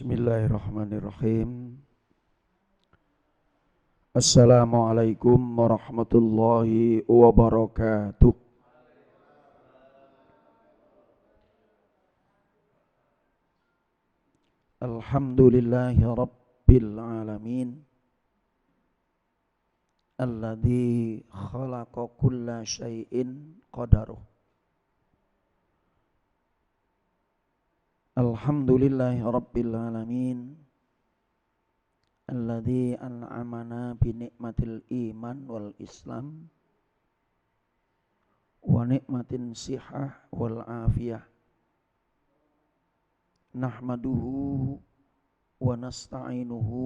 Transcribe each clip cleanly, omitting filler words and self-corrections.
Bismillahirrahmanirrahim. Assalamualaikum warahmatullahi wabarakatuh. Alhamdulillahi rabbil alamin. Alladzi khalaqa kulla syai'in qadaruh. Alhamdulillahi rabbil alamin. Alladzi an'amana bi ni'matil iman wal islam wa ni'matin sihah wal afiyah. Nahmaduhu wa nasta'inuhu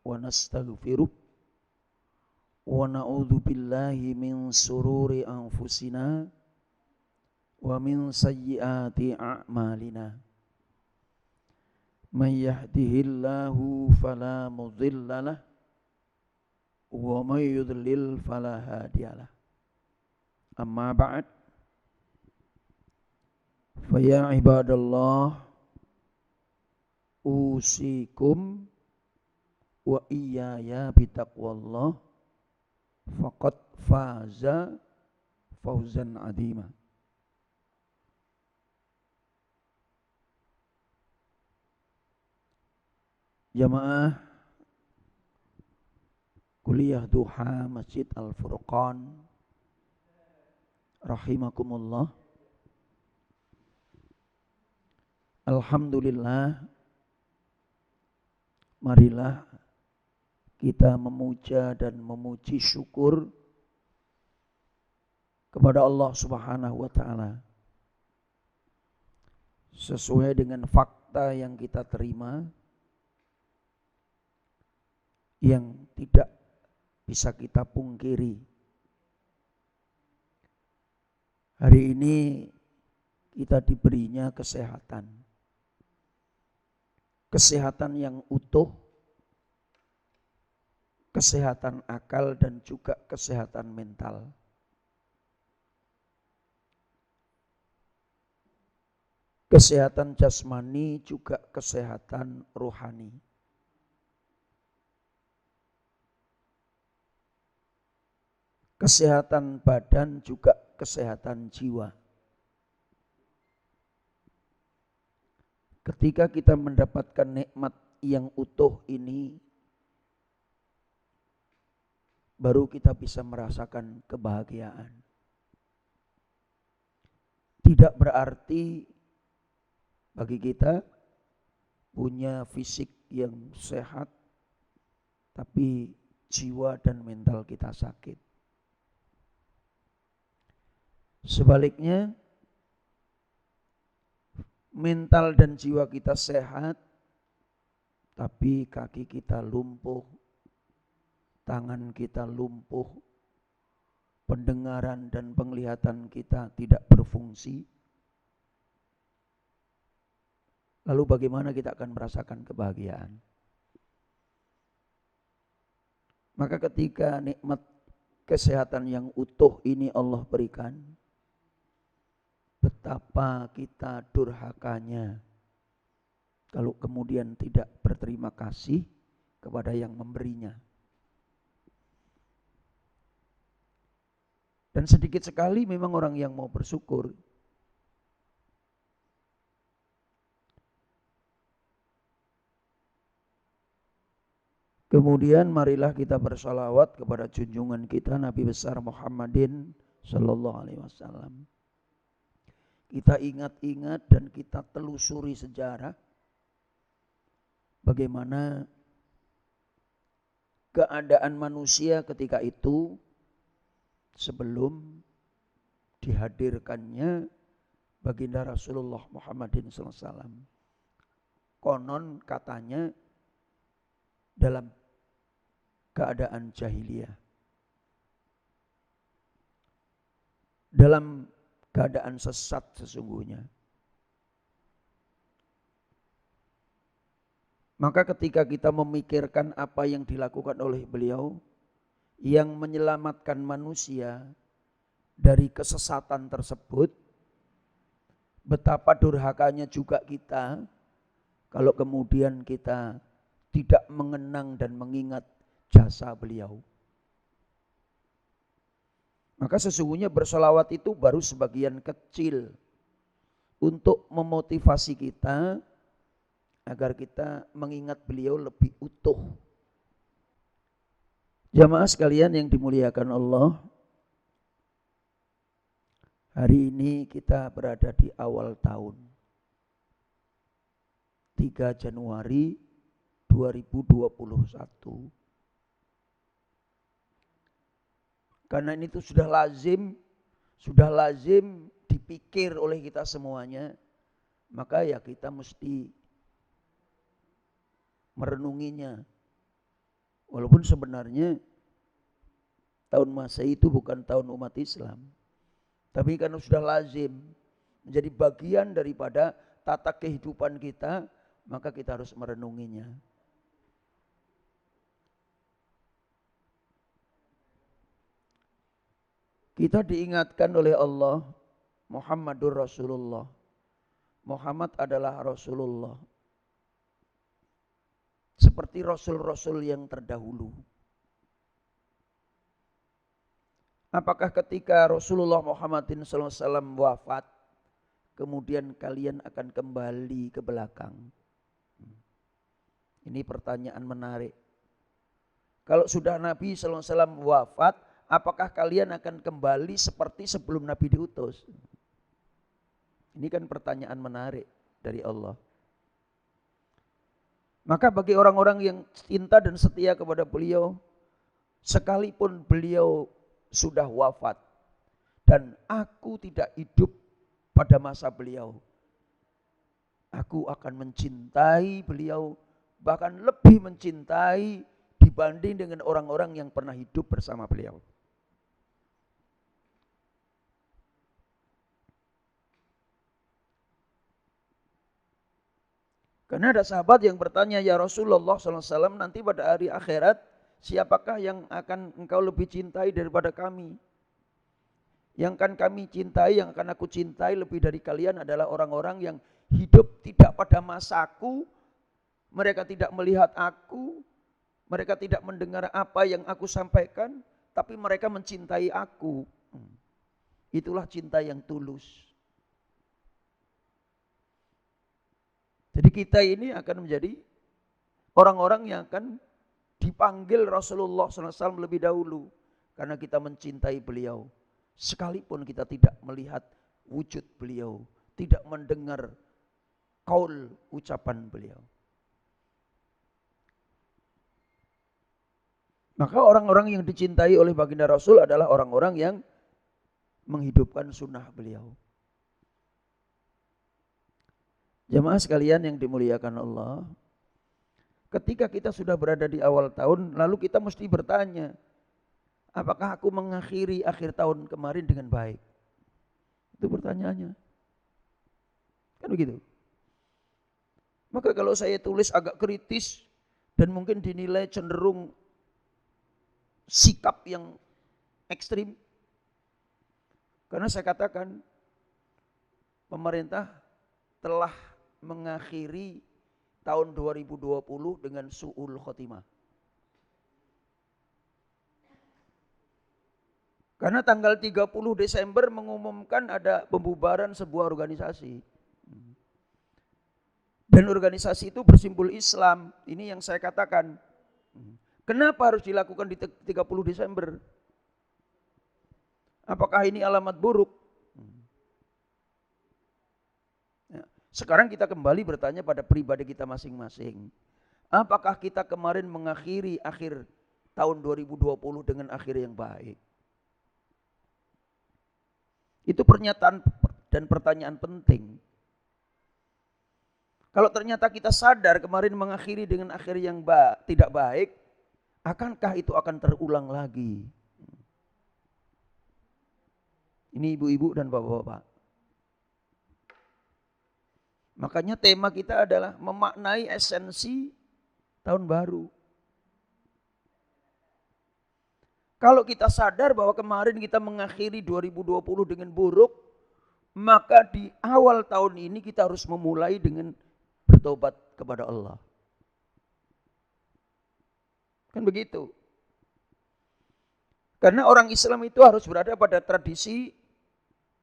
wa nastaghfiruh wa na'udzu billahi min sururi anfusina wa min sayyiati a'malina. Man yahdihillahu fala mudhillalah wa man yudlil fala hadiyalah. Amma ba'd. Fa ya ibadallah, usikum wa iyaya bitaqwallah, faqad faza fawzan adima. Jamaah kuliah duha Masjid Al-Furqan rahimakumullah. Alhamdulillah, marilah kita memuja dan memuji syukur kepada Allah Subhanahu wa taala sesuai dengan fakta yang kita terima, yang tidak bisa kita pungkiri. Hari ini kita diberinya kesehatan. Kesehatan yang utuh, kesehatan akal dan juga kesehatan mental. Kesehatan jasmani juga kesehatan rohani. Kesehatan badan juga kesehatan jiwa. Ketika kita mendapatkan nikmat yang utuh ini, baru kita bisa merasakan kebahagiaan. Tidak berarti bagi kita punya fisik yang sehat, tapi jiwa dan mental kita sakit. Sebaliknya, mental dan jiwa kita sehat, tapi kaki kita lumpuh, tangan kita lumpuh, pendengaran dan penglihatan kita tidak berfungsi. Lalu bagaimana kita akan merasakan kebahagiaan? Maka ketika nikmat kesehatan yang utuh ini Allah berikan, betapa kita durhakanya kalau kemudian tidak berterima kasih kepada yang memberinya. Dan sedikit sekali memang orang yang mau bersyukur. Kemudian marilah kita bersalawat kepada junjungan kita Nabi besar Muhammadin sallallahu alaihi wasallam. Kita ingat-ingat dan kita telusuri sejarah bagaimana keadaan manusia ketika itu sebelum dihadirkannya baginda Rasulullah Muhammadin sallallahu alaihi wasallam. Konon katanya dalam keadaan jahiliyah, dalam keadaan sesat sesungguhnya. Maka ketika kita memikirkan apa yang dilakukan oleh beliau yang menyelamatkan manusia dari kesesatan tersebut, betapa durhakanya juga kita kalau kemudian kita tidak mengenang dan mengingat jasa beliau. Maka sesungguhnya bersolawat itu baru sebagian kecil untuk memotivasi kita agar kita mengingat beliau lebih utuh. Jamaah sekalian yang dimuliakan Allah, hari ini kita berada di awal tahun 3 Januari 2021. Karena ini tuh sudah lazim dipikir oleh kita semuanya, maka ya kita mesti merenunginya. Walaupun sebenarnya tahun Masehi itu bukan tahun umat Islam, tapi karena sudah lazim menjadi bagian daripada tata kehidupan kita, maka kita harus merenunginya. Kita diingatkan oleh Allah, Muhammadur Rasulullah. Muhammad adalah Rasulullah. Seperti rasul-rasul yang terdahulu. Apakah ketika Rasulullah Muhammadin SAW wafat, kemudian kalian akan kembali ke belakang? Ini pertanyaan menarik. Kalau sudah Nabi SAW wafat, apakah kalian akan kembali seperti sebelum Nabi diutus? Ini kan pertanyaan menarik dari Allah. Maka bagi orang-orang yang cinta dan setia kepada beliau, sekalipun beliau sudah wafat dan aku tidak hidup pada masa beliau, aku akan mencintai beliau, bahkan lebih mencintai dibanding dengan orang-orang yang pernah hidup bersama beliau. Karena ada sahabat yang bertanya, ya Rasulullah SAW, nanti pada hari akhirat, siapakah yang akan engkau lebih cintai daripada kami? Yang akan kami cintai, yang akan aku cintai lebih dari kalian adalah orang-orang yang hidup tidak pada masaku, mereka tidak melihat aku, mereka tidak mendengar apa yang aku sampaikan, tapi mereka mencintai aku. Itulah cinta yang tulus. Jadi kita ini akan menjadi orang-orang yang akan dipanggil Rasulullah SAW lebih dahulu. Karena kita mencintai beliau. Sekalipun kita tidak melihat wujud beliau. Tidak mendengar kaul ucapan beliau. Maka orang-orang yang dicintai oleh baginda Rasul adalah orang-orang yang menghidupkan sunnah beliau. Jamaah sekalian yang dimuliakan Allah, ketika kita sudah berada di awal tahun, lalu kita mesti bertanya, apakah aku mengakhiri akhir tahun kemarin dengan baik? Itu pertanyaannya. Kan begitu. Maka kalau saya tulis agak kritis dan mungkin dinilai cenderung sikap yang ekstrim, karena saya katakan pemerintah telah mengakhiri tahun 2020 dengan su'ul khotimah. Karena tanggal 30 Desember mengumumkan ada pembubaran sebuah organisasi. Dan organisasi itu bersimbol Islam. Ini yang saya katakan. Kenapa harus dilakukan di 30 Desember? Apakah ini alamat buruk? Sekarang kita kembali bertanya pada pribadi kita masing-masing. Apakah kita kemarin mengakhiri akhir tahun 2020 dengan akhir yang baik? Itu pernyataan dan pertanyaan penting. Kalau ternyata kita sadar kemarin mengakhiri dengan akhir yang tidak baik, akankah itu akan terulang lagi? Ini ibu-ibu dan bapak-bapak. Makanya tema kita adalah memaknai esensi tahun baru. Kalau kita sadar bahwa kemarin kita mengakhiri 2020 dengan buruk, maka di awal tahun ini kita harus memulai dengan bertobat kepada Allah. Kan begitu. Karena orang Islam itu harus berada pada tradisi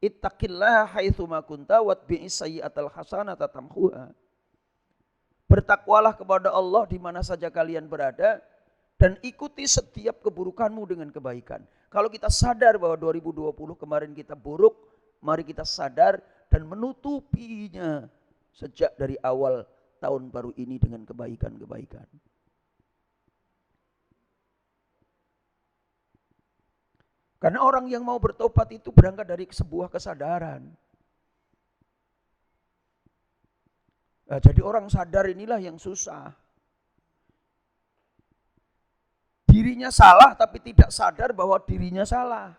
ittaqillah haitsu ma kunta watbi'is sayyi'atal hasanata tamhuha. Bertakwalah kepada Allah di mana saja kalian berada dan ikuti setiap keburukanmu dengan kebaikan. Kalau kita sadar bahwa 2020 kemarin kita buruk, mari kita sadar dan menutupinya sejak dari awal tahun baru ini dengan kebaikan-kebaikan. Karena orang yang mau bertobat itu berangkat dari sebuah kesadaran. Nah, jadi orang sadar inilah yang susah. Dirinya salah tapi tidak sadar bahwa dirinya salah.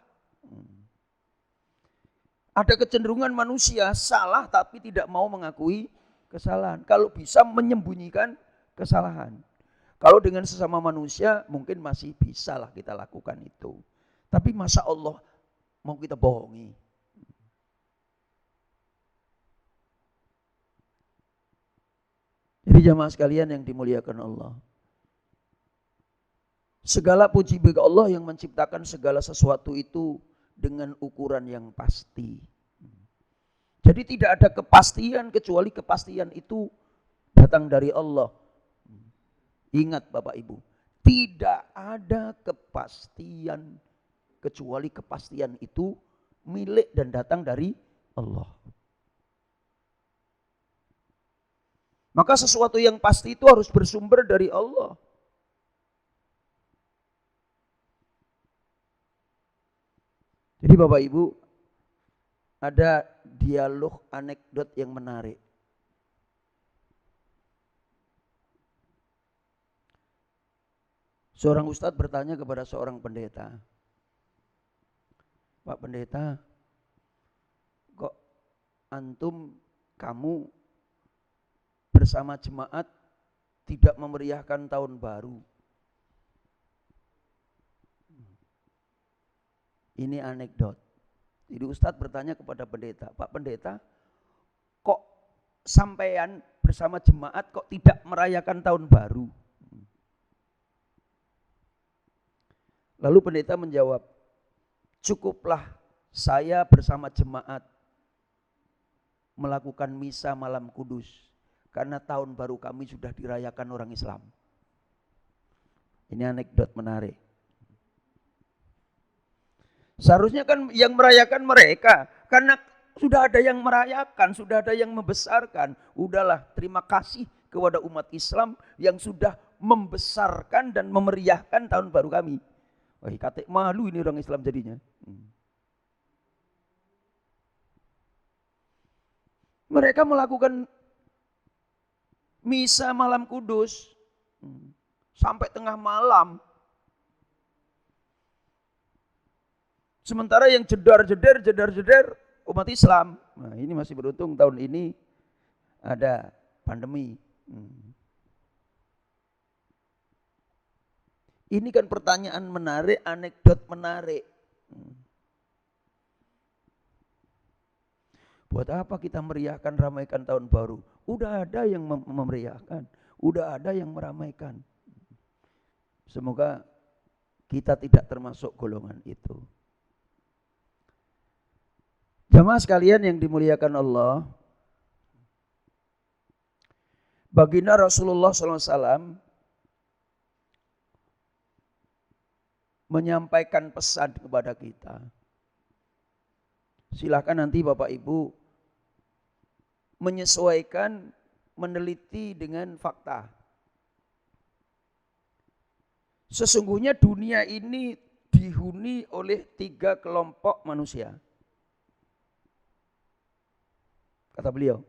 Ada kecenderungan manusia salah tapi tidak mau mengakui kesalahan. Kalau bisa menyembunyikan kesalahan. Kalau dengan sesama manusia mungkin masih bisa lah kita lakukan itu. Tapi masa Allah mau kita bohongi? Jadi jamaah sekalian yang dimuliakan Allah. Segala puji bagi Allah yang menciptakan segala sesuatu itu dengan ukuran yang pasti. Jadi tidak ada kepastian kecuali kepastian itu datang dari Allah. Ingat Bapak Ibu, tidak ada kepastian kecuali kepastian itu milik dan datang dari Allah. Maka sesuatu yang pasti itu harus bersumber dari Allah. Jadi Bapak Ibu, ada dialog anekdot yang menarik. Seorang ustadz bertanya kepada seorang pendeta, Pak Pendeta, kok kamu bersama jemaat tidak memeriahkan tahun baru? Ini anekdot. Jadi Ustadz bertanya kepada pendeta, Pak Pendeta, kok sampean bersama jemaat kok tidak merayakan tahun baru? Lalu pendeta menjawab, cukuplah saya bersama jemaat melakukan misa malam kudus karena tahun baru kami sudah dirayakan orang Islam. Ini anekdot menarik. Seharusnya kan yang merayakan mereka, karena sudah ada yang merayakan, sudah ada yang membesarkan. Udahlah, terima kasih kepada umat Islam yang sudah membesarkan dan memeriahkan tahun baru kami. Wah, katek malu ini orang Islam jadinya. Mereka melakukan misa malam kudus sampai tengah malam. Sementara yang jedar umat Islam. Nah, ini masih beruntung tahun ini ada pandemi. Ini kan pertanyaan menarik, anekdot menarik. Buat apa kita meriahkan, ramaikan tahun baru? Udah ada yang memeriahkan, udah ada yang meramaikan. Semoga kita tidak termasuk golongan itu. Jamaah sekalian yang dimuliakan Allah, baginda Rasulullah SAW menyampaikan pesan kepada kita. Silakan nanti Bapak Ibu menyesuaikan, meneliti dengan fakta. Sesungguhnya dunia ini dihuni oleh 3 kelompok manusia. Kata beliau.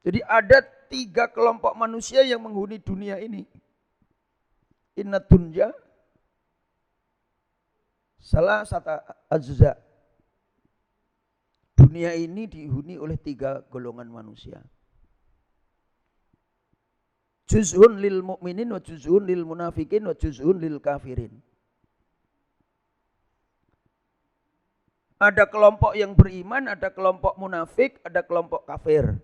Jadi ada 3 kelompok manusia yang menghuni dunia ini. Inna dunya salah satu ajza. Dunia ini dihuni oleh 3 golongan manusia. Juz'un lil mu'minin wa juz'un lil munafikin wa juz'un lil kafirin. Ada kelompok yang beriman, ada kelompok munafik, ada kelompok kafir.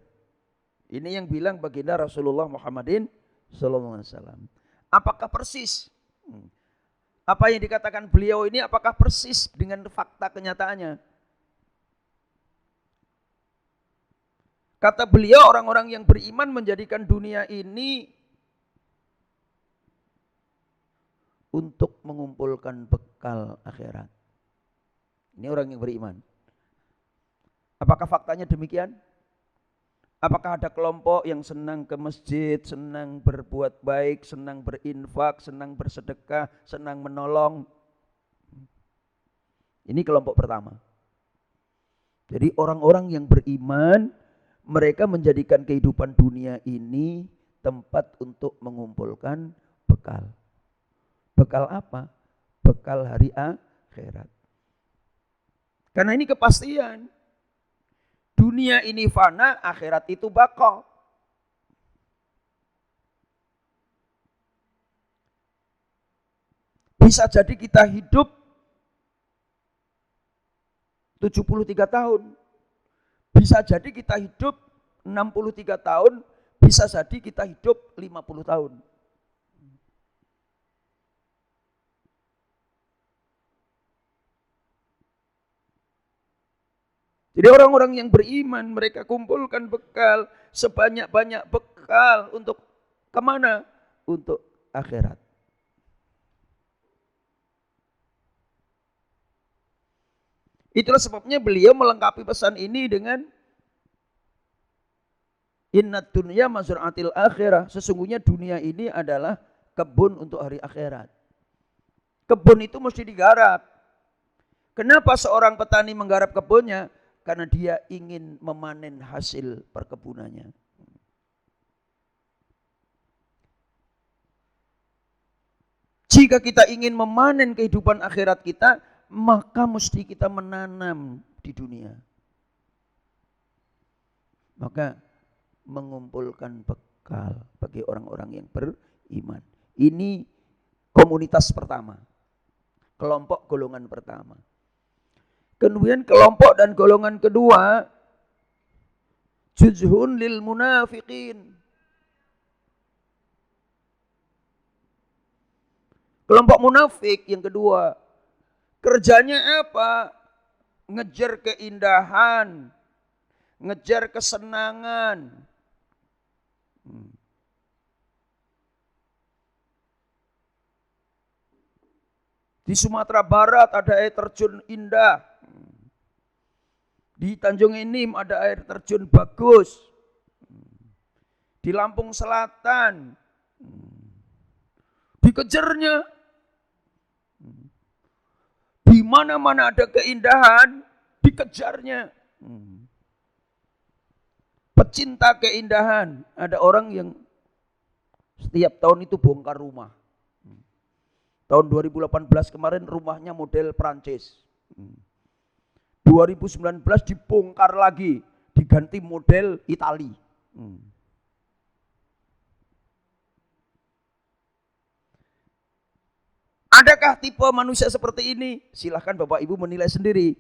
Ini yang bilang baginda Rasulullah Muhammadin sallallahu alaihi wasallam. Apakah persis? Apa yang dikatakan beliau ini apakah persis dengan fakta kenyataannya? Kata beliau, orang-orang yang beriman menjadikan dunia ini untuk mengumpulkan bekal akhirat. Ini orang yang beriman. Apakah faktanya demikian? Apakah ada kelompok yang senang ke masjid, senang berbuat baik, senang berinfak, senang bersedekah, senang menolong? Ini kelompok pertama. Jadi orang-orang yang beriman, mereka menjadikan kehidupan dunia ini tempat untuk mengumpulkan bekal. Bekal apa? Bekal hari akhirat. Karena ini kepastian. Dunia ini fana, akhirat itu baqa. Bisa jadi kita hidup 73 tahun. Bisa jadi kita hidup 63 tahun. Bisa jadi kita hidup 50 tahun. Jadi orang-orang yang beriman, mereka kumpulkan bekal, sebanyak-banyak bekal untuk kemana? Untuk akhirat. Itulah sebabnya beliau melengkapi pesan ini dengan innad dunya mazra'atil akhirah. Sesungguhnya dunia ini adalah kebun untuk hari akhirat. Kebun itu mesti digarap. Kenapa seorang petani menggarap kebunnya? Karena dia ingin memanen hasil perkebunannya. Jika kita ingin memanen kehidupan akhirat kita, maka mesti kita menanam di dunia. Maka mengumpulkan bekal bagi orang-orang yang beriman. Ini komunitas pertama. Kelompok golongan pertama. Kemudian kelompok dan golongan kedua, juzhun lil munafiqin. Kelompok munafik yang kedua, kerjanya apa? Ngejar keindahan, ngejar kesenangan. Di Sumatera Barat ada air terjun indah. Di Tanjung Enim ada air terjun bagus. Di Lampung Selatan dikejarnya. Di mana-mana ada keindahan, dikejarnya. Pecinta keindahan. Ada orang yang setiap tahun itu bongkar rumah. Tahun 2018 kemarin rumahnya model Prancis. 2019 dibongkar lagi, diganti model Itali. Adakah tipe manusia seperti ini? Silahkan Bapak Ibu menilai sendiri.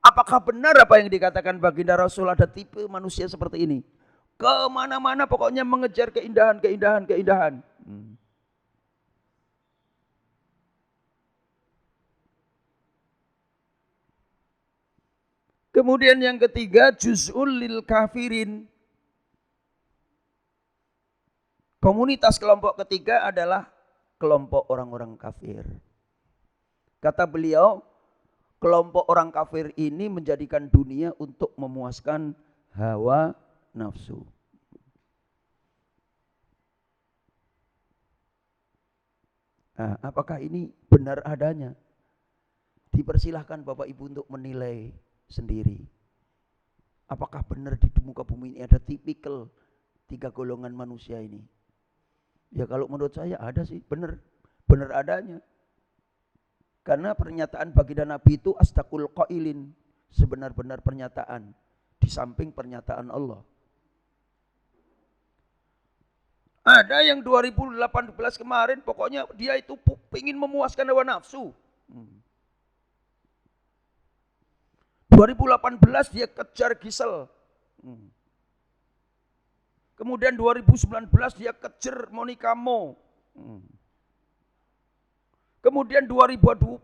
Apakah benar apa yang dikatakan baginda Rasul ada tipe manusia seperti ini? Kemana-mana pokoknya mengejar keindahan, keindahan, keindahan. Kemudian yang ketiga, juz'ul lil kafirin. Komunitas kelompok ketiga adalah kelompok orang-orang kafir. Kata beliau, kelompok orang kafir ini menjadikan dunia untuk memuaskan hawa nafsu. Nah, apakah ini benar adanya? Dipersilahkan Bapak Ibu untuk menilai sendiri. Apakah benar di muka bumi ini ada tipikal 3 golongan manusia ini? Ya kalau menurut saya ada sih, benar adanya. Karena pernyataan baginda Nabi itu astaqul qailin, sebenar-benar pernyataan di samping pernyataan Allah. Ada yang 2018 kemarin pokoknya dia itu ingin memuaskan hawa nafsu. 2018 dia kejar Gisel. Kemudian 2019 dia kejar Monica Mo. Kemudian 2020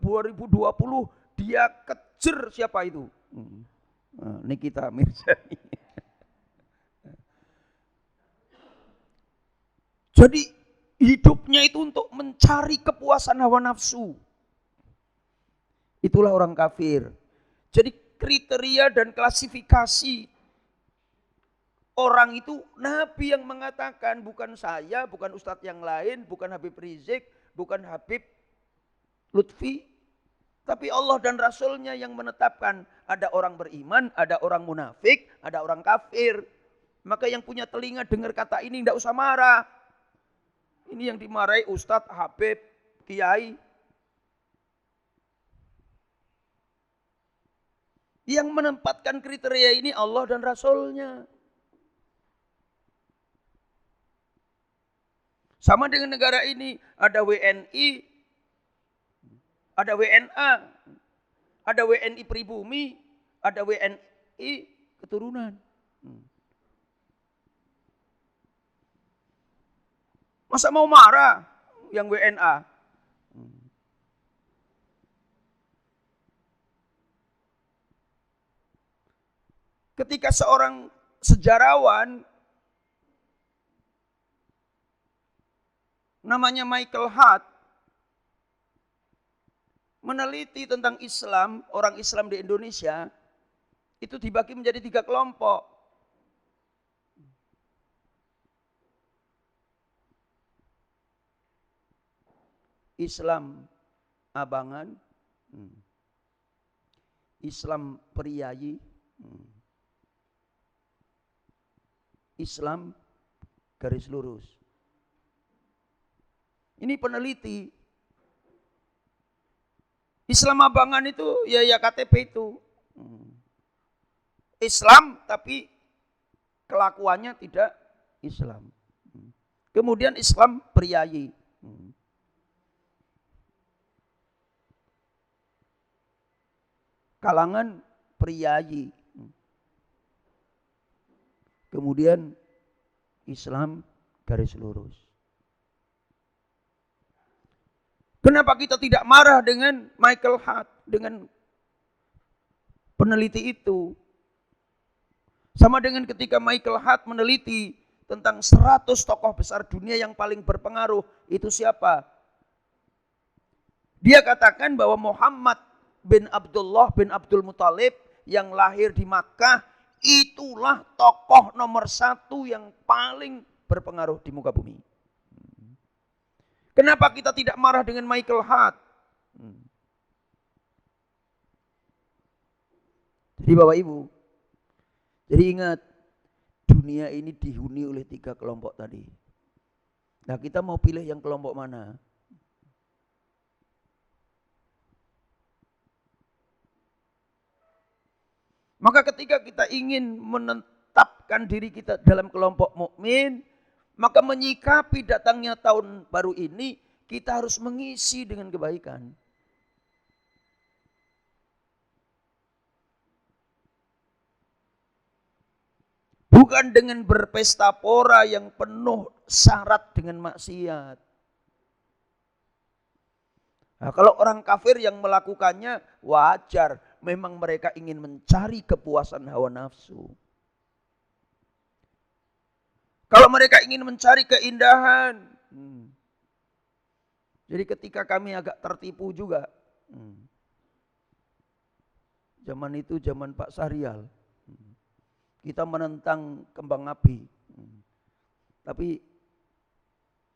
dia kejar siapa itu? Nikita Mirzani. Jadi hidupnya itu untuk mencari kepuasan hawa nafsu. Itulah orang kafir. Jadi kriteria dan klasifikasi orang itu Nabi yang mengatakan, bukan saya, bukan ustadz yang lain, bukan Habib Rizik, bukan Habib Lutfi, tapi Allah dan Rasulnya yang menetapkan ada orang beriman, ada orang munafik, ada orang kafir. Maka yang punya telinga dengar kata ini tidak usah marah. Ini yang dimarahi ustadz, Habib, kiai. Yang menempatkan kriteria ini Allah dan Rasulnya. Sama dengan negara ini, ada WNI, ada WNA, ada WNI pribumi, ada WNI keturunan. Masa mau marah yang WNA? Ketika seorang sejarawan namanya Michael Hart meneliti tentang Islam, orang Islam di Indonesia itu dibagi menjadi 3 kelompok. Islam abangan, Islam priayi, Islam garis lurus. Ini peneliti. Islam abangan itu ya KTP itu. Islam tapi kelakuannya tidak Islam. Kemudian Islam priayi. Kalangan priayi. Kemudian Islam garis lurus. Kenapa kita tidak marah dengan Michael Hart, dengan peneliti itu? Sama dengan ketika Michael Hart meneliti tentang 100 tokoh besar dunia yang paling berpengaruh, itu siapa? Dia katakan bahwa Muhammad bin Abdullah bin Abdul Muthalib yang lahir di Makkah, itulah tokoh nomor 1 yang paling berpengaruh di muka bumi. Kenapa kita tidak marah dengan Michael Hart? Jadi Bapak Ibu, jadi ingat, dunia ini dihuni oleh 3 kelompok tadi. Nah, kita mau pilih yang kelompok mana? Maka ketika kita ingin menetapkan diri kita dalam kelompok mukmin, maka menyikapi datangnya tahun baru ini, kita harus mengisi dengan kebaikan. Bukan dengan berpesta pora yang penuh syarat dengan maksiat. Nah, kalau orang kafir yang melakukannya wajar, memang mereka ingin mencari kepuasan hawa nafsu. Kalau mereka ingin mencari keindahan. Jadi ketika kami agak tertipu juga. Zaman itu zaman Pak Syahrial. Kita menentang kembang api. Tapi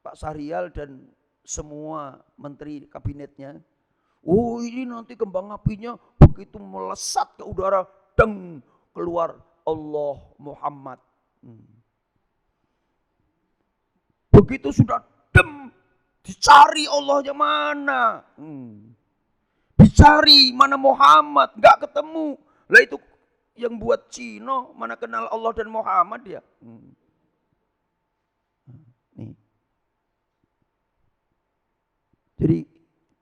Pak Syahrial dan semua menteri kabinetnya, oh ini nanti kembang apinya begitu melesat ke udara, deng, keluar Allah Muhammad. Begitu sudah dem, dicari Allahnya mana. Dicari mana Muhammad, gak ketemu. Lah itu yang buat Cina, mana kenal Allah dan Muhammad ya. Nih. Jadi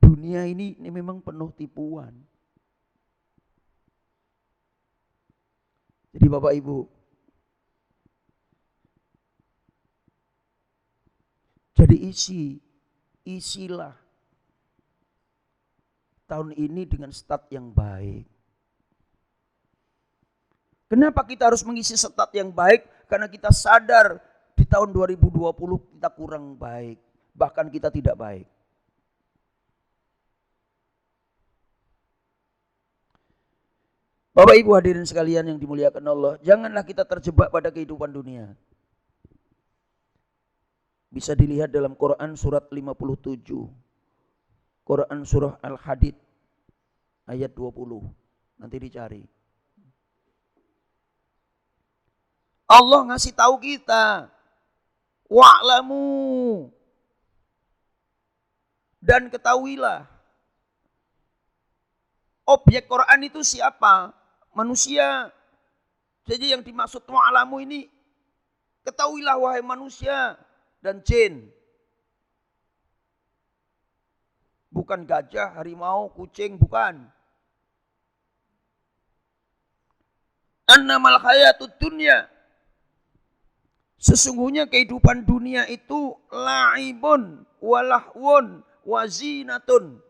dunia ini memang penuh tipuan. Jadi Bapak Ibu, Jadi isilah tahun ini dengan stat yang baik. Kenapa kita harus mengisi stat yang baik? Karena kita sadar di tahun 2020 kita kurang baik. Bahkan kita tidak baik. Bapak Ibu hadirin sekalian yang dimuliakan Allah, janganlah kita terjebak pada kehidupan dunia. Bisa dilihat dalam Quran surat 57. Quran surah Al-Hadid ayat 20. Nanti dicari. Allah ngasih tahu kita, wa'lamu, dan ketahuilah. Objek Quran itu siapa? Manusia. Jadi yang dimaksud wa'lamu ini, ketahuilah wahai manusia dan jin. Bukan gajah, harimau, kucing, bukan. Annamal hayatud dunya. Sesungguhnya kehidupan dunia itu la'ibun walahwun wazinatun.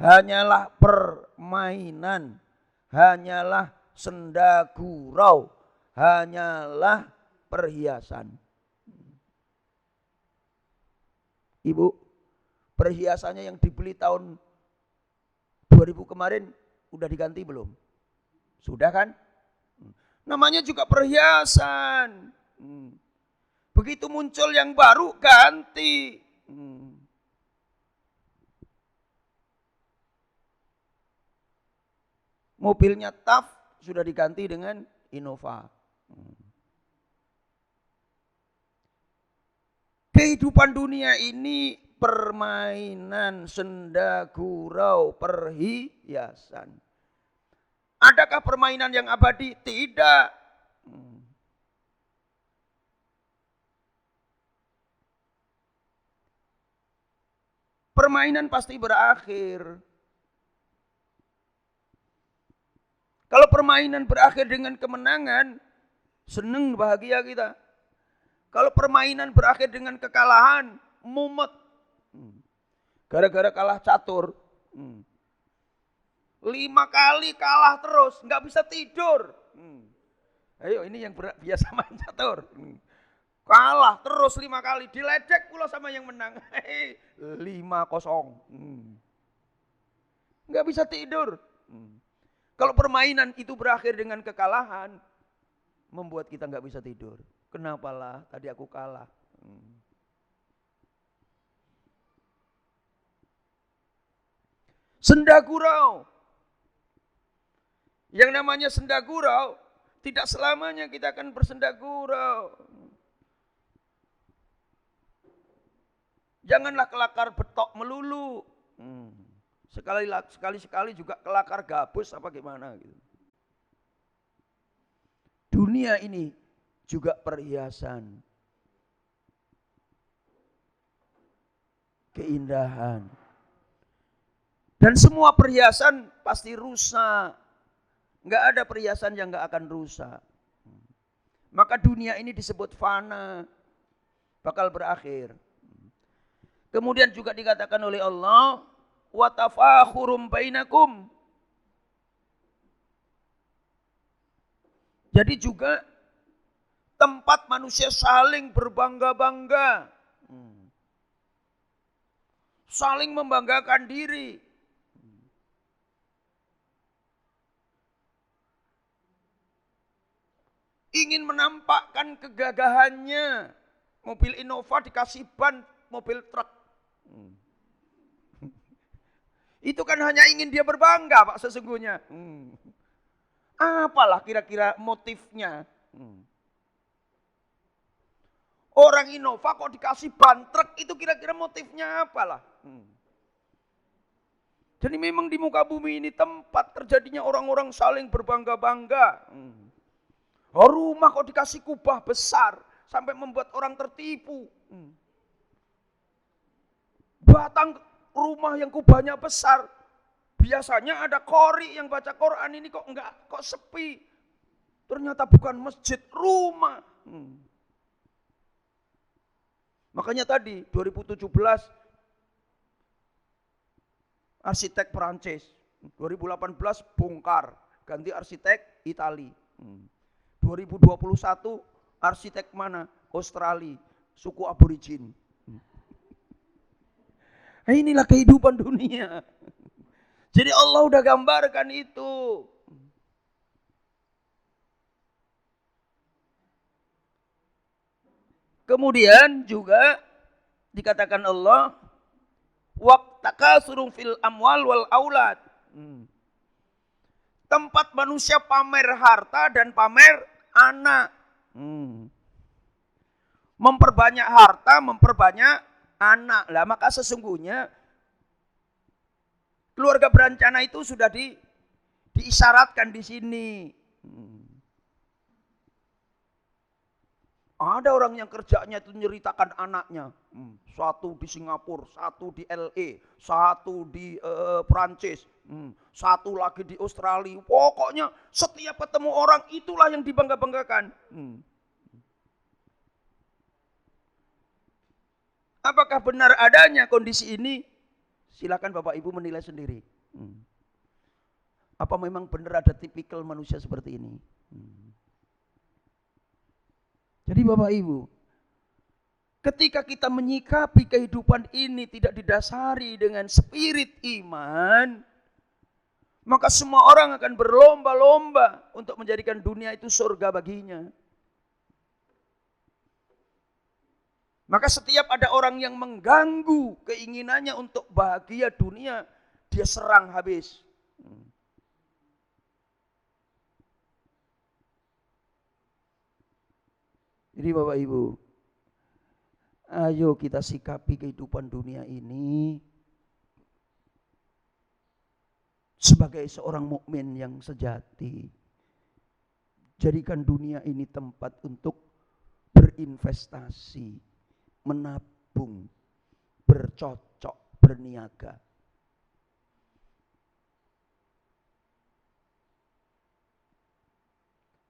Hanyalah permainan, hanyalah senda gurau, hanyalah perhiasan. Ibu, perhiasannya yang dibeli tahun 2000 kemarin udah diganti belum? Sudah kan? Namanya juga perhiasan. Begitu muncul yang baru ganti. Mobilnya TAF sudah diganti dengan Innova. Kehidupan dunia ini permainan, senda gurau, perhiasan. Adakah permainan yang abadi? Tidak. Permainan pasti berakhir. Kalau permainan berakhir dengan kemenangan, senang, bahagia kita. Kalau permainan berakhir dengan kekalahan, mumet. Gara-gara kalah catur. 5 kali kalah terus, nggak bisa tidur. Ayo ini yang biasa main catur. Kalah terus 5 kali, diledek pula sama yang menang. 5-0. Nggak bisa tidur. Kalau permainan itu berakhir dengan kekalahan, membuat kita nggak bisa tidur. Kenapalah tadi aku kalah. Senda gurau. Yang namanya senda gurau, tidak selamanya kita akan bersenda gurau. Janganlah kelakar betok melulu. Sekali-sekali juga kelakar gabus apa gimana gitu. Dunia ini juga perhiasan. Keindahan. Dan semua perhiasan pasti rusak. Enggak ada perhiasan yang enggak akan rusak. Maka dunia ini disebut fana. Bakal berakhir. Kemudian juga dikatakan oleh Allah, wa tafakhurum bainakum. Jadi juga tempat manusia saling berbangga-bangga. Saling membanggakan diri. Ingin menampakkan kegagahannya. Mobil Innova dikasih ban mobil truk. Itu kan hanya ingin dia berbangga Pak sesungguhnya. Apalah kira-kira motifnya? Orang Innova kok dikasih ban truk, itu kira-kira motifnya apalah? Jadi memang di muka bumi ini tempat terjadinya orang-orang saling berbangga-bangga. Rumah kok dikasih kubah besar sampai membuat orang tertipu. Batang rumah yang kubahnya besar, biasanya ada qori yang baca Quran, ini kok enggak, kok sepi. Ternyata bukan masjid, rumah. Makanya tadi 2017 arsitek Perancis, 2018 bongkar, ganti arsitek Itali. 2021 arsitek mana? Australia, suku aborigin. Nah, inilah kehidupan dunia. Jadi Allah udah gambarkan itu. Kemudian juga dikatakan Allah, waqtakasurun fil amwal wal aulad. Tempat manusia pamer harta dan pamer anak. Memperbanyak harta, memperbanyak anak. Lah maka sesungguhnya keluarga berencana itu sudah diisyaratkan di sini. Ada orang yang kerjanya itu nyeritakan anaknya. Satu di Singapura, satu di LA, satu di Perancis, satu lagi di Australia. Pokoknya setiap ketemu orang itulah yang dibangga-banggakan. Apakah benar adanya kondisi ini? Silakan Bapak Ibu menilai sendiri. Apa memang benar ada tipikal manusia seperti ini? Jadi Bapak Ibu, ketika kita menyikapi kehidupan ini tidak didasari dengan spirit iman, maka semua orang akan berlomba-lomba untuk menjadikan dunia itu surga baginya. Maka setiap ada orang yang mengganggu keinginannya untuk bahagia dunia, dia serang habis. Jadi Bapak Ibu, ayo kita sikapi kehidupan dunia ini sebagai seorang mukmin yang sejati. Jadikan dunia ini tempat untuk berinvestasi, menabung, bercocok, berniaga.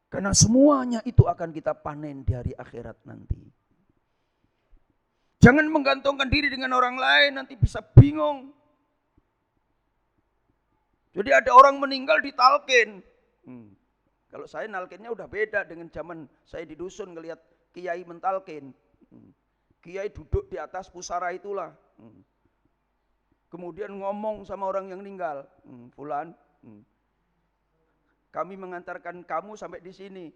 Karena semuanya itu akan kita panen di hari akhirat nanti. Jangan menggantungkan diri dengan orang lain, nanti bisa bingung. Jadi ada orang meninggal ditalkin. Kalau saya nalkinnya udah beda dengan zaman saya di dusun ngelihat kiai mentalkin. Kiai duduk di atas pusara itulah. Kemudian ngomong sama orang yang meninggal. Fulan, kami mengantarkan kamu sampai di sini.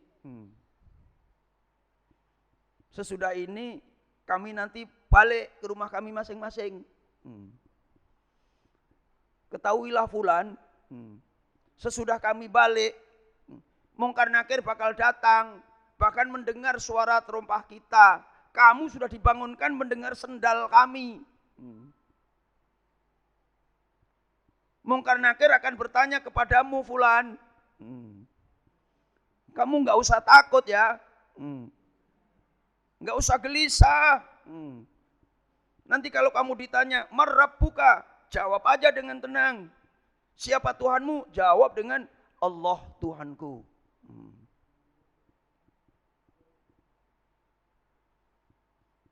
Sesudah ini kami nanti balik ke rumah kami masing-masing. Ketahuilah Fulan, sesudah kami balik, Mungkar Nakir bakal datang, bahkan mendengar suara terompah kita. Kamu sudah dibangunkan mendengar sendal kami. Mungkar Nakir akan bertanya kepadamu Fulan, kamu nggak usah takut ya, nggak usah gelisah. Nanti kalau kamu ditanya marrabbuka, jawab aja dengan tenang. Siapa Tuhanmu? Jawab dengan Allah Tuhanku.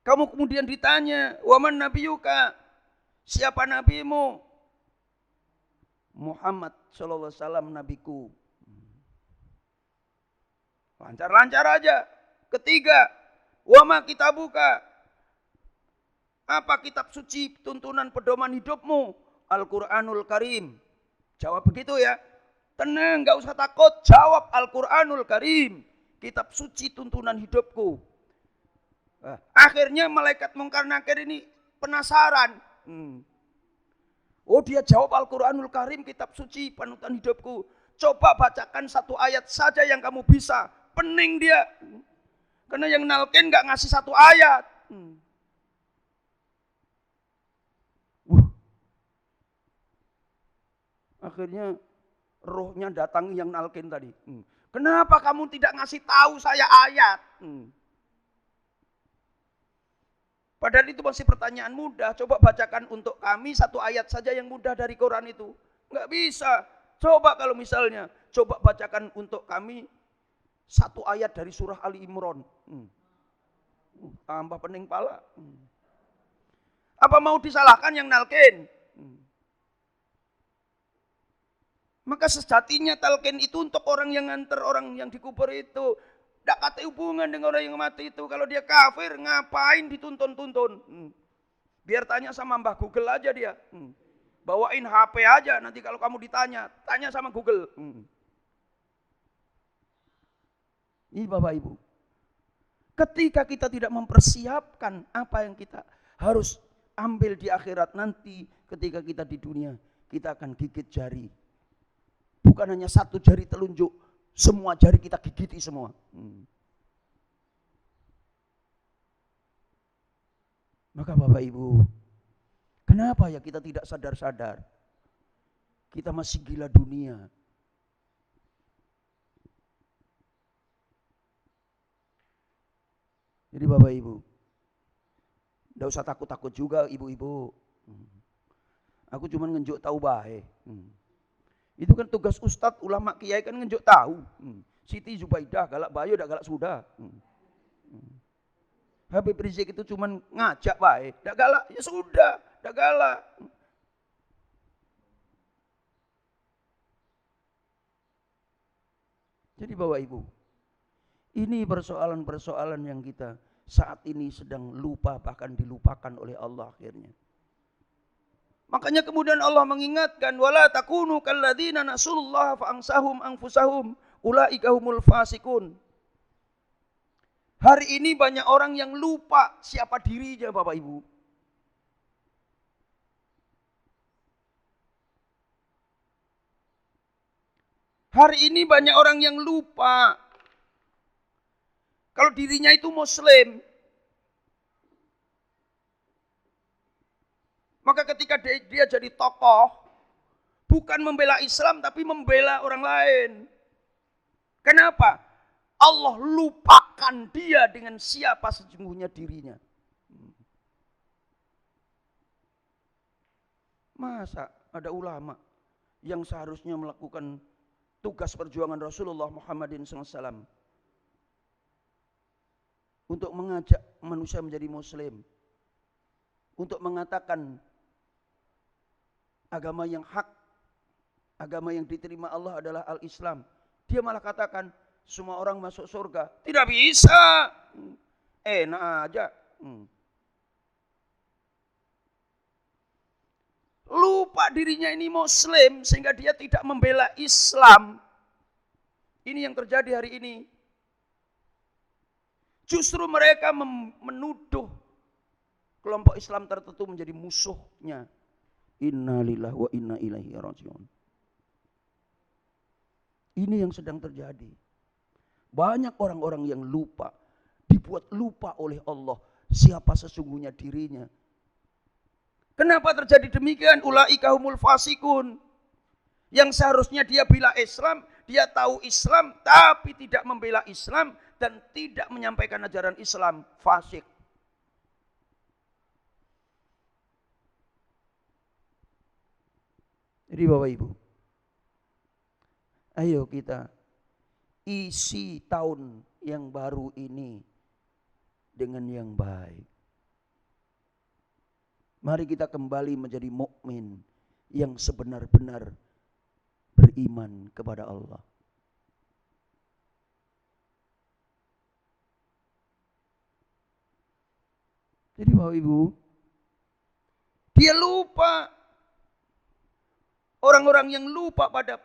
Kamu kemudian ditanya, waman nabiyuka, siapa nabimu? Muhammad sallallahu alaihi wasallam nabiku. Lancar-lancar aja. Ketiga, wama kitabuka, apa kitab suci tuntunan pedoman hidupmu? Al-Quranul Karim. Jawab begitu ya. Tenang, gak usah takut. Jawab Al-Quranul Karim. Kitab suci tuntunan hidupku. Akhirnya malaikat Mungkar Nakir ini penasaran. Oh, dia jawab Al-Quranul Karim, kitab suci panutan hidupku. Coba bacakan satu ayat saja yang kamu bisa. Pening dia. Karena yang nalkin gak ngasih satu ayat. Akhirnya rohnya datang yang nalkin tadi. Kenapa kamu tidak ngasih tahu saya ayat? Padahal itu masih pertanyaan mudah. Coba bacakan untuk kami satu ayat saja yang mudah dari Quran itu. Enggak bisa. Coba kalau misalnya, coba bacakan untuk kami satu ayat dari surah Ali Imran. Tambah pening pala. Apa mau disalahkan yang nalkin? Maka sejatinya talqin itu untuk orang yang nganter, orang yang dikubur itu. Tidak kata hubungan dengan orang yang mati itu. Kalau dia kafir, ngapain dituntun-tuntun? Biar tanya sama Mbah Google aja dia. Bawain HP aja, nanti kalau kamu ditanya, tanya sama Google. Ini Bapak Ibu. Ketika kita tidak mempersiapkan apa yang kita harus ambil di akhirat nanti, ketika kita di dunia, kita akan gigit jari. Bukan hanya satu jari telunjuk, semua jari kita gigiti semua. Maka Bapak Ibu, kenapa ya kita tidak sadar-sadar? Kita masih gila dunia. Jadi Bapak Ibu, tidak usah takut-takut juga ibu-ibu. Aku cuma ngenjuk tahu baik. Itu kan tugas ustadz, ulama, kiai kan ngenjuk tahu. Siti Zubaidah, galak bayo, dak galak sudah. Habib Rizik itu cuma ngajak baik, dak galak, ya sudah, dak galak. Jadi Bapak Ibu, ini persoalan-persoalan yang kita saat ini sedang lupa, bahkan dilupakan oleh Allah akhirnya. Makanya kemudian Allah mengingatkan, wala takunu kalladzina nasullaha fa'ansahum anfusahum ulaika humul fasikun. Hari ini banyak orang yang lupa siapa dirinya Bapak Ibu. Hari ini banyak orang yang lupa kalau dirinya itu Muslim. Maka ketika dia jadi tokoh, bukan membela Islam tapi membela orang lain. Kenapa? Allah lupakan dia dengan siapa sesungguhnya dirinya. Masa ada ulama yang seharusnya melakukan tugas perjuangan Rasulullah Muhammadin SAW untuk mengajak manusia menjadi Muslim, untuk mengatakan agama yang hak, agama yang diterima Allah adalah al-Islam. Dia malah katakan semua orang masuk surga. Tidak bisa. Enak aja. Lupa dirinya ini Muslim sehingga dia tidak membela Islam. Ini yang terjadi hari ini. Justru mereka menuduh kelompok Islam tertentu menjadi musuhnya. Inna lillahi wa inna ilaihi raji'un. Ini yang sedang terjadi. Banyak orang-orang yang lupa, dibuat lupa oleh Allah siapa sesungguhnya dirinya. Kenapa terjadi demikian? Ulaika humul fasikun. Yang seharusnya dia bela Islam, dia tahu Islam tapi tidak membela Islam dan tidak menyampaikan ajaran Islam, fasik. Jadi Bapak Ibu, ayo kita isi tahun yang baru ini dengan yang baik. Mari kita kembali menjadi mukmin yang sebenar-benar beriman kepada Allah. Jadi Bapak Ibu, dia lupa. Orang-orang yang lupa pada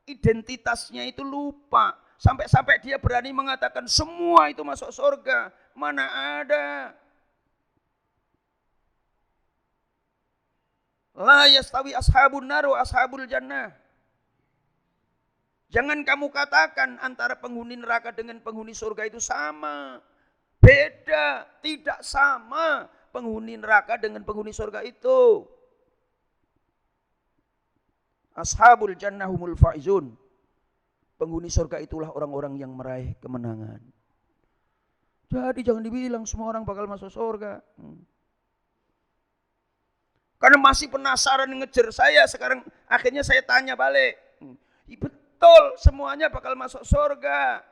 identitasnya itu lupa. Sampai-sampai dia berani mengatakan semua itu masuk surga. Mana ada. La yastawi ashabun nar wa ashabul jannah. Jangan kamu katakan antara penghuni neraka dengan penghuni surga itu sama. Beda, tidak sama penghuni neraka dengan penghuni surga itu. Ashabul jannah humul faizun. Penghuni surga itulah orang-orang yang meraih kemenangan. Jadi jangan dibilang semua orang bakal masuk surga. Karena masih penasaran ngejar saya, sekarang akhirnya saya tanya balik. Betul, semuanya bakal masuk surga.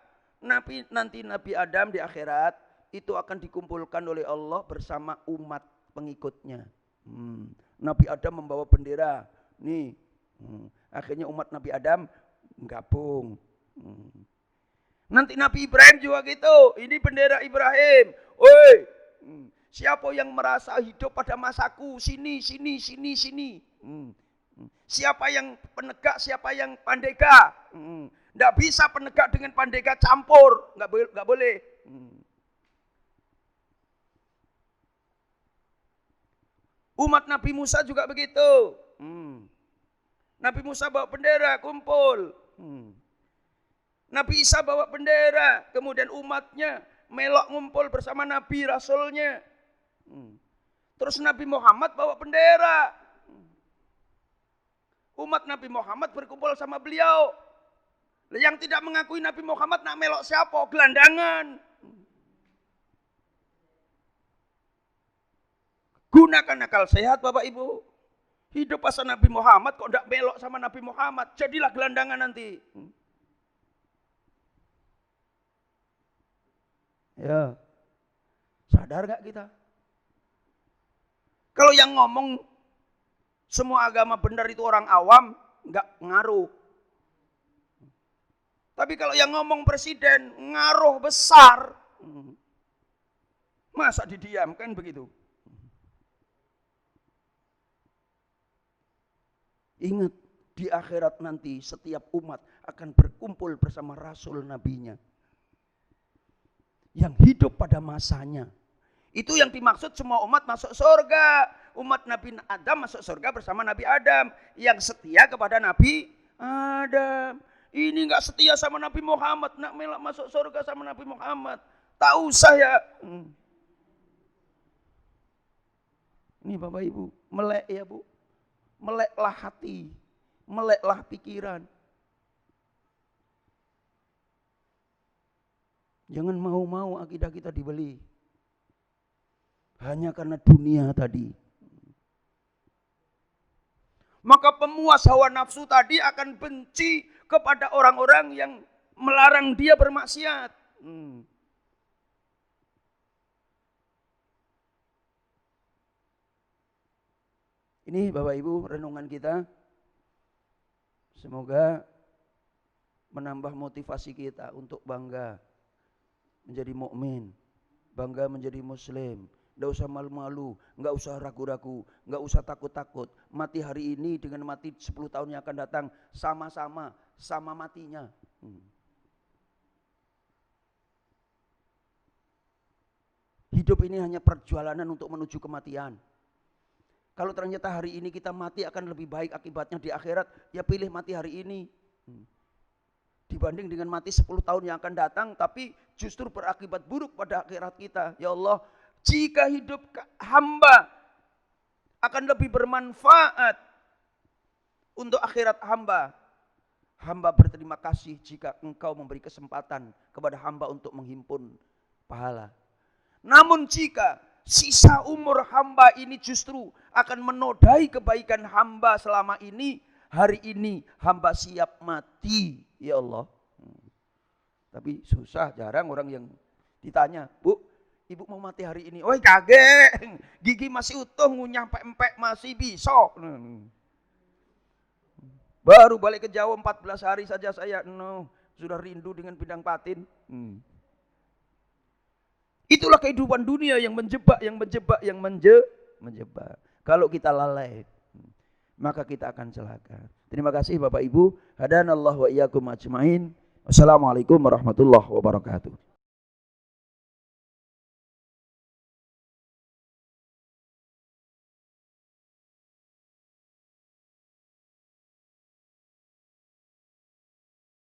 Nanti Nabi Adam di akhirat itu akan dikumpulkan oleh Allah bersama umat pengikutnya. Nabi Adam membawa bendera. Nih, akhirnya umat Nabi Adam gabung. Nanti Nabi Ibrahim juga gitu. Ini bendera Ibrahim. Woi, siapa yang merasa hidup pada masaku? Sini. Siapa yang penegak, siapa yang pandega? Nggak bisa penegak dengan pandega campur. Nggak boleh. Umat Nabi Musa juga begitu. Nabi Musa bawa bendera, kumpul. Nabi Isa bawa bendera, kemudian umatnya melok ngumpul bersama Nabi Rasulnya. Terus Nabi Muhammad bawa bendera. Umat Nabi Muhammad berkumpul sama beliau. Yang tidak mengakui Nabi Muhammad nak melok siapa? Gelandangan. Gunakan akal sehat Bapak Ibu. Hidup pasal Nabi Muhammad kok tidak belok sama Nabi Muhammad. Jadilah gelandangan nanti. Ya, sadar gak kita? Kalau yang ngomong semua agama benar itu orang awam, gak ngaruh. Tapi kalau yang ngomong presiden, ngaruh besar. Masa didiamkan begitu? Ingat, di akhirat nanti setiap umat akan berkumpul bersama Rasul Nabinya. Yang hidup pada masanya. Itu yang dimaksud semua umat masuk surga. Umat Nabi Adam masuk surga bersama Nabi Adam. Yang setia kepada Nabi Adam. Ini enggak setia sama Nabi Muhammad. Nak melak masuk surga sama Nabi Muhammad. Tahu saya. Ini Bapak Ibu. Melek ya Bu. Meleklah hati. Meleklah pikiran. Jangan mau-mau akidah kita dibeli. Hanya karena dunia tadi. Maka pemuas hawa nafsu tadi akan benci kepada orang-orang yang melarang dia bermaksiat. Ini Bapak Ibu renungan kita. Semoga menambah motivasi kita untuk bangga menjadi mukmin, bangga menjadi muslim. Nggak usah malu-malu, nggak usah ragu-ragu, nggak usah takut-takut. Mati hari ini dengan mati 10 tahun yang akan datang sama matinya. Hidup ini hanya perjalanan untuk menuju kematian. Kalau ternyata hari ini kita mati akan lebih baik akibatnya di akhirat, ya pilih mati hari ini. Dibanding dengan mati 10 tahun yang akan datang, tapi justru berakibat buruk pada akhirat kita. Ya Allah, jika hidup hamba akan lebih bermanfaat untuk akhirat hamba, hamba berterima kasih jika engkau memberi kesempatan kepada hamba untuk menghimpun pahala. Namun jika sisa umur hamba ini justru akan menodai kebaikan hamba selama ini, hari ini hamba siap mati, ya Allah. Tapi susah, jarang orang yang ditanya, Bu, Ibu mau mati hari ini? Woi kaget, gigi masih utuh, ngunyah empek-empek masih bisa. Baru balik ke Jawa 14 hari saja saya sudah rindu dengan bidang patin. Itulah kehidupan dunia yang menjebak. Kalau kita lalai, maka kita akan celaka. Terima kasih Bapak Ibu. Hadanallahu wa iyyakum ajmain. Wassalamualaikum warahmatullahi wabarakatuh.